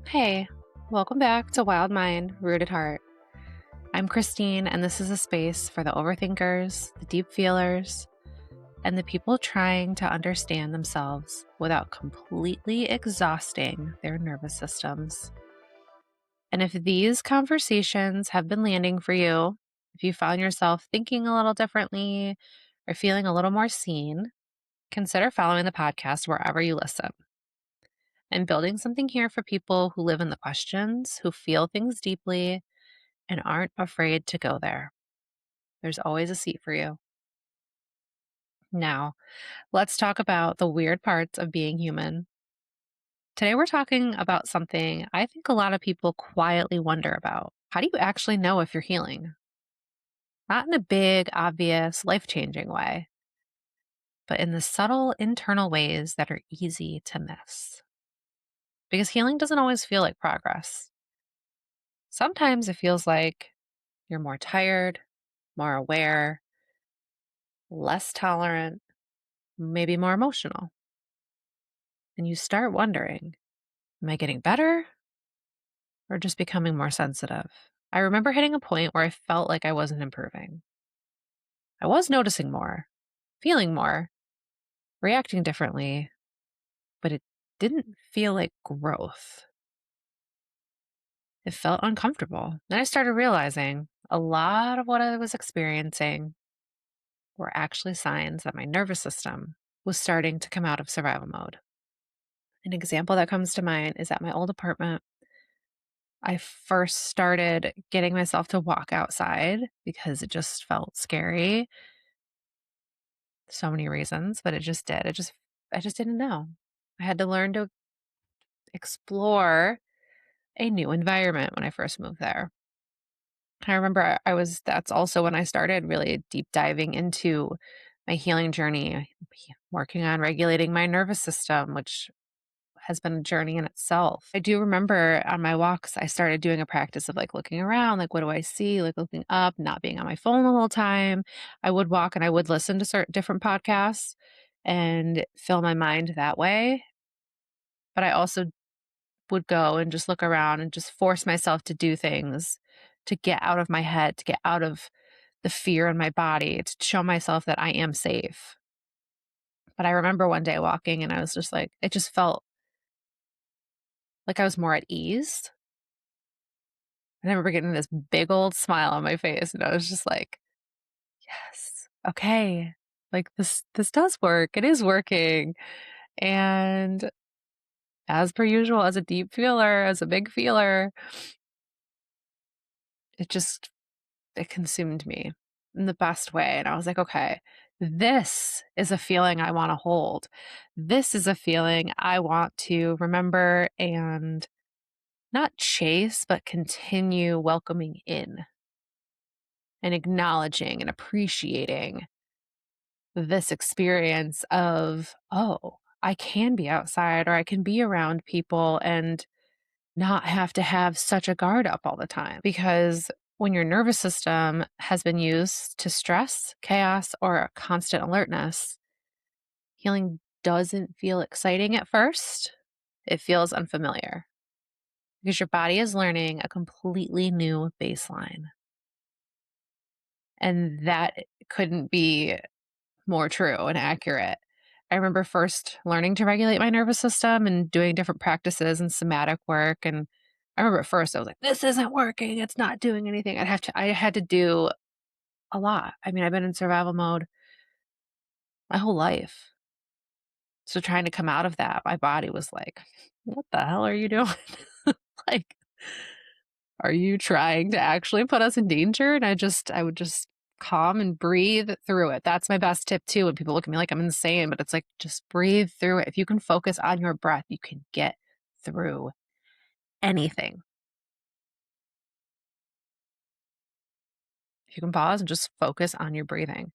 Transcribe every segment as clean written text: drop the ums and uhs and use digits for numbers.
Hey, welcome back to Wild Mind, Rooted Heart. I'm Christine, and this is a space for the overthinkers, the deep feelers, and the people trying to understand themselves without completely exhausting their nervous systems. And if these conversations have been landing for you, if you found yourself thinking a little differently or feeling a little more seen, consider following the podcast wherever you listen. I'm building something here for people who live in the questions, who feel things deeply, and aren't afraid to go there. There's always a seat for you. Now, let's talk about the weird parts of being human. Today, we're talking about something I think a lot of people quietly wonder about. How do you actually know if you're healing? Not in a big, obvious, life changing way, but in the subtle internal ways that are easy to miss. Because healing doesn't always feel like progress. Sometimes it feels like you're more tired, more aware, less tolerant, maybe more emotional. And you start wondering, am I getting better or just becoming more sensitive? I remember hitting a point where I felt like I wasn't improving. I was noticing more, feeling more, reacting differently, but it didn't feel like growth. It felt uncomfortable. Then I started realizing a lot of what I was experiencing were actually signs that my nervous system was starting to come out of survival mode. An example that comes to mind is at my old apartment. I first started getting myself to walk outside because it just felt scary. So many reasons, but it just did. I just didn't know. I had to learn to explore a new environment when I first moved there. I remember that's also when I started really deep diving into my healing journey, working on regulating my nervous system, which has been a journey in itself. I do remember on my walks, I started doing a practice of like looking around, like, what do I see? Like looking up, not being on my phone the whole time. I would walk and I would listen to certain different podcasts and fill my mind that way. But I also would go and just look around and just force myself to do things to get out of my head, to get out of the fear in my body, to show myself that I am safe. But I remember one day walking and I was just like, it just felt like I was more at ease. I remember getting this big old smile on my face, and I was just like, "Yes, okay, like, this does work, it is working." And as per usual, as a deep feeler, as a big feeler, it just it consumed me in the best way, and I was like, "Okay, this is a feeling I wanna hold. This is a feeling I want to remember and not chase, but continue welcoming in and acknowledging and appreciating this experience of, oh, I can be outside or I can be around people and not have to have such a guard up all the time. Because when your nervous system has been used to stress, chaos, or a constant alertness, healing doesn't feel exciting at first. It feels unfamiliar because your body is learning a completely new baseline. And that couldn't be more true and accurate. I remember first learning to regulate my nervous system and doing different practices and somatic work. And I remember at first I was like, this isn't working. It's not doing anything. I had to do a lot. I mean, I've been in survival mode my whole life. So trying to come out of that, my body was like, what the hell are you doing? Like, are you trying to actually put us in danger? And I would just calm and breathe through it. That's my best tip too. When people look at me like I'm insane, but it's like, just breathe through it. If you can focus on your breath, you can get through anything. If you can pause and just focus on your breathing.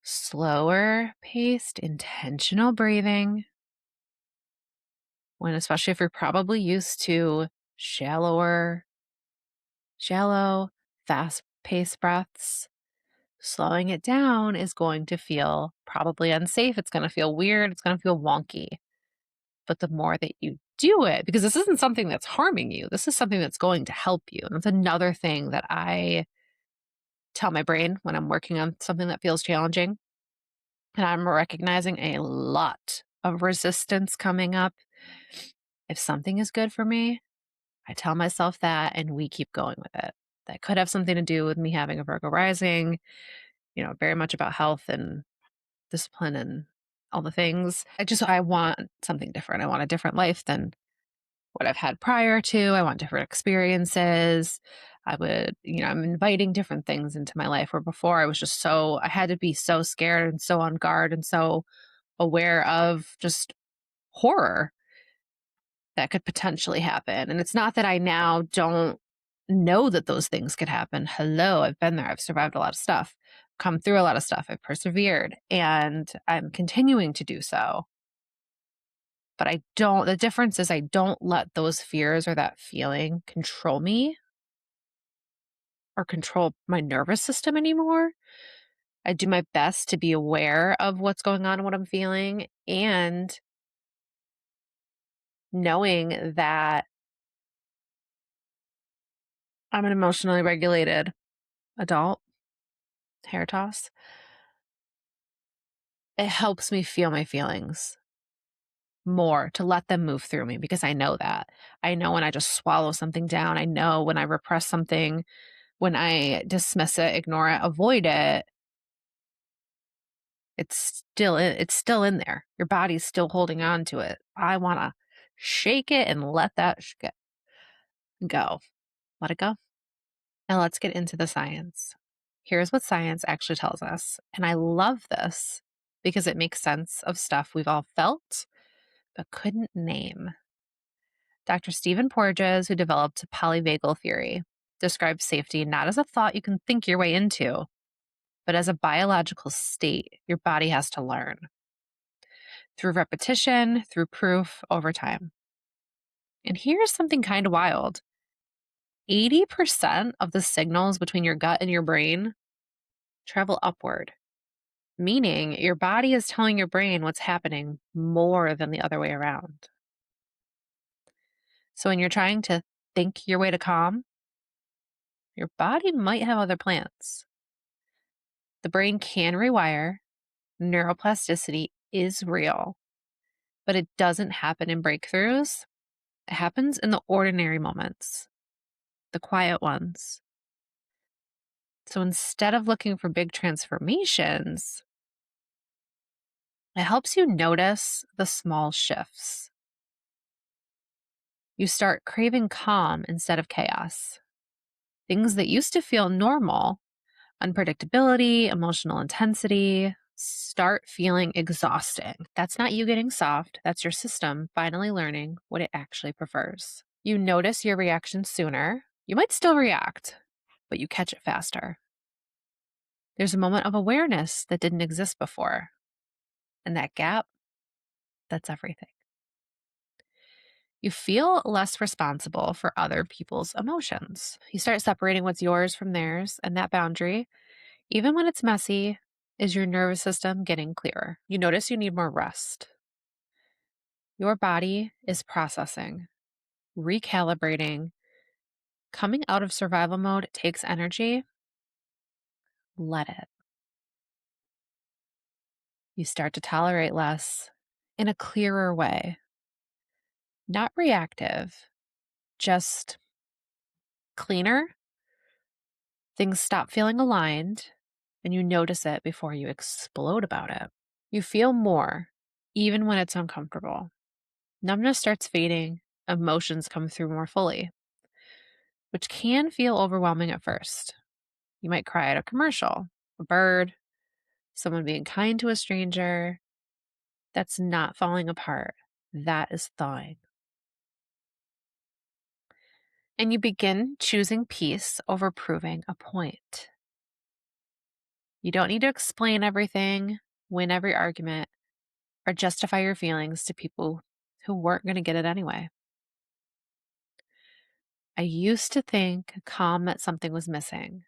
Slower paced, intentional breathing. When, especially if you're probably used to shallower, shallow, fast paced breaths, slowing it down is going to feel probably unsafe. It's going to feel weird. It's going to feel wonky. But the more that you do it because this isn't something that's harming you. This is something that's going to help you. And that's another thing that I tell my brain when I'm working on something that feels challenging. And I'm recognizing a lot of resistance coming up. If something is good for me, I tell myself that and we keep going with it. That could have something to do with me having a Virgo rising, very much about health and discipline and all the things. I want something different. I want a different life than what I've had prior to. I want different experiences. I'm inviting different things into my life where before I had to be so scared and so on guard and so aware of just horror that could potentially happen. And it's not that I now don't know that those things could happen. Hello, I've been there. I've survived a lot of stuff, come through a lot of stuff. I've persevered and I'm continuing to do so. But the difference is I don't let those fears or that feeling control me or control my nervous system anymore. I do my best to be aware of what's going on and what I'm feeling and knowing that I'm an emotionally regulated adult, hair toss. It helps me feel my feelings more to let them move through me because I know that. I know when I just swallow something down. I know when I repress something, when I dismiss it, ignore it, avoid it, it's still in there. Your body's still holding on to it. I want to shake it and let that go. Let it go. Now let's get into the science. Here's what science actually tells us. And I love this because it makes sense of stuff we've all felt but couldn't name. Dr. Stephen Porges, who developed polyvagal theory, describes safety not as a thought you can think your way into, but as a biological state your body has to learn through repetition, through proof over time. And here's something kind of wild: 80% of the signals between your gut and your brain travel upward, meaning your body is telling your brain what's happening more than the other way around. So when you're trying to think your way to calm, your body might have other plans. The brain can rewire, neuroplasticity is real, but it doesn't happen in breakthroughs. It happens in the ordinary moments, the quiet ones. So instead of looking for big transformations, it helps you notice the small shifts. You start craving calm instead of chaos. Things that used to feel normal, unpredictability, emotional intensity, start feeling exhausting. That's not you getting soft. That's your system finally learning what it actually prefers. You notice your reaction sooner. You might still react, but you catch it faster. There's a moment of awareness that didn't exist before. And that gap, that's everything. You feel less responsible for other people's emotions. You start separating what's yours from theirs, and that boundary, even when it's messy, is your nervous system getting clearer. You notice you need more rest. Your body is processing, recalibrating. Coming out of survival mode takes energy. Let it. You start to tolerate less in a clearer way. Not reactive, just cleaner. Things stop feeling aligned, and you notice it before you explode about it. You feel more, even when it's uncomfortable. Numbness starts fading, emotions come through more fully, which can feel overwhelming at first. You might cry at a commercial, a bird, someone being kind to a stranger. That's not falling apart. That is thawing. And you begin choosing peace over proving a point. You don't need to explain everything, win every argument, or justify your feelings to people who weren't going to get it anyway. I used to think calm meant something was missing.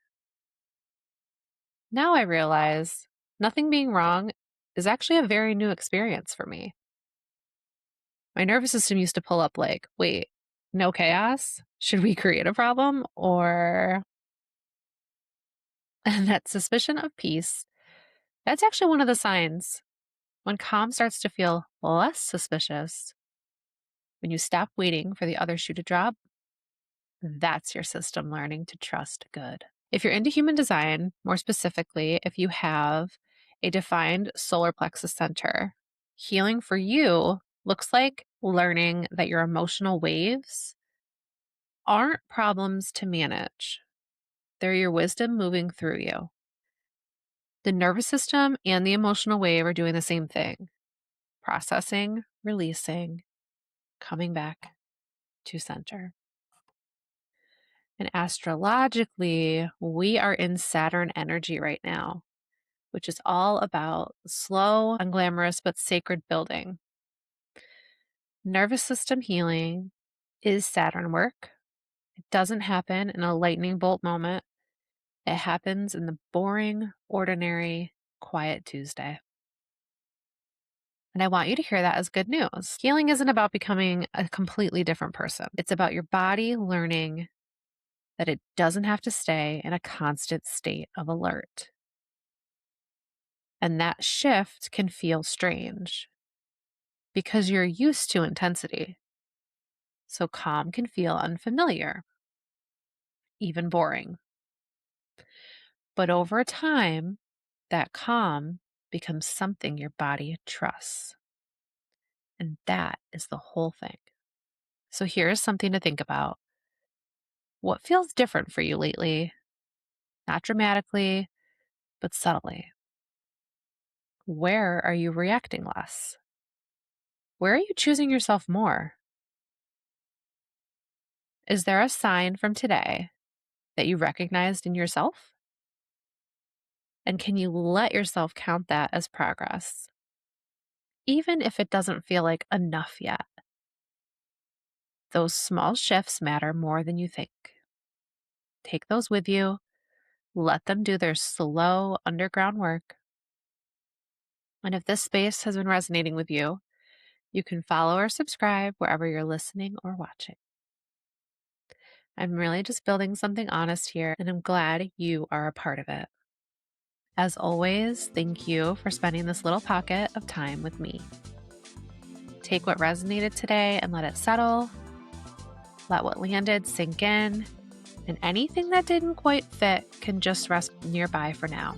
Now I realize nothing being wrong is actually a very new experience for me. My nervous system used to pull up like, wait, no chaos? Should we create a problem? Or, and that suspicion of peace, that's actually one of the signs when calm starts to feel less suspicious. When you stop waiting for the other shoe to drop, that's your system learning to trust good. If you're into human design, more specifically, if you have a defined solar plexus center, healing for you looks like learning that your emotional waves aren't problems to manage. They're your wisdom moving through you. The nervous system and the emotional wave are doing the same thing: processing, releasing, coming back to center. And astrologically, we are in Saturn energy right now, which is all about slow, unglamorous, but sacred building. Nervous system healing is Saturn work. It doesn't happen in a lightning bolt moment. It happens in the boring, ordinary, quiet Tuesday. And I want you to hear that as good news. Healing isn't about becoming a completely different person. It's about your body learning that it doesn't have to stay in a constant state of alert. And that shift can feel strange because you're used to intensity. So calm can feel unfamiliar, even boring. But over time, that calm becomes something your body trusts. And that is the whole thing. So here's something to think about. What feels different for you lately? Not dramatically, but subtly. Where are you reacting less? Where are you choosing yourself more? Is there a sign from today that you recognized in yourself? And can you let yourself count that as progress, even if it doesn't feel like enough yet? Those small shifts matter more than you think. Take those with you, let them do their slow underground work. And if this space has been resonating with you, you can follow or subscribe wherever you're listening or watching. I'm really just building something honest here, and I'm glad you are a part of it. As always, thank you for spending this little pocket of time with me. Take what resonated today and let it settle. Let what landed sink in. And anything that didn't quite fit can just rest nearby for now.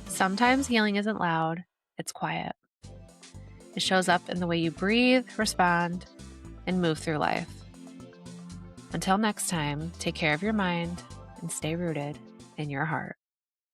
Sometimes healing isn't loud, it's quiet. It shows up in the way you breathe, respond, and move through life. Until next time, take care of your mind and stay rooted in your heart.